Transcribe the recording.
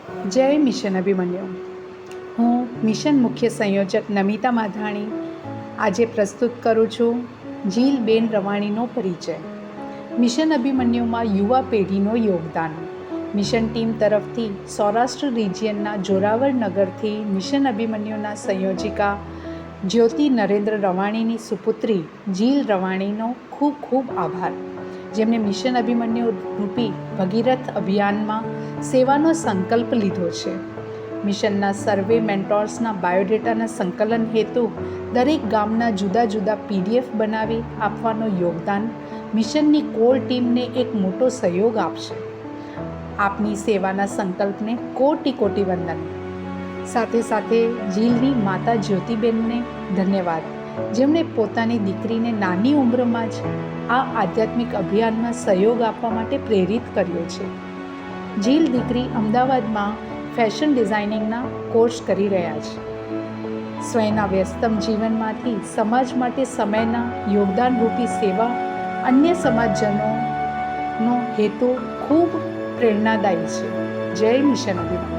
જય મિશન અભિમન્યુ. હું મિશન મુખ્ય સંયોજક નમિતા માધાણી આજે પ્રસ્તુત કરું છું જીલબેન રવાણીનો પરિચય. મિશન અભિમન્યુમાં યુવા પેઢીનો યોગદાન. મિશન ટીમ તરફથી સૌરાષ્ટ્ર રિજિયનના જોરાવર નગરથી મિશન અભિમન્યુના સંયોજિકા જ્યોતિ નરેન્દ્ર રવાણીની સુપુત્રી જીલ રવાણીનો ખૂબ ખૂબ આભાર, જેમણે મિશન અભિમન્યુ રૂપી ભગીરથ અભિયાનમાં સેવાનો સંકલ્પ લીધો છે. મિશનના સર્વે મેન્ટોર્સના બાયોડેટાના સંકલન હેતુ દરેક ગામના જુદા જુદા PDF બનાવી આપવાનો યોગદાન મિશનની કોર ટીમને એક મોટો સહયોગ આપશે. આપની સેવાના સંકલ્પને કોટી કોટી વંદન. સાથે સાથે જીલની માતા જ્યોતિબેનને ધન્યવાદ, જેમણે પોતાની દીકરીને નાની ઉંમરમાં જ આ આધ્યાત્મિક અભિયાનમાં સહયોગ આપવા માટે પ્રેરિત કર્યો છે. જીલ દીકરી અમદાવાદમાં ફેશન ડિઝાઇનિંગના કોર્સ કરી રહ્યા છે. સ્વયંના વ્યસ્તમ જીવનમાંથી સમાજ માટે સમયના યોગદાનરૂપી સેવા અન્ય સમાજજનોનો હેતુ ખૂબ પ્રેરણાદાયી છે. જય મિશન અભિમન્યુ.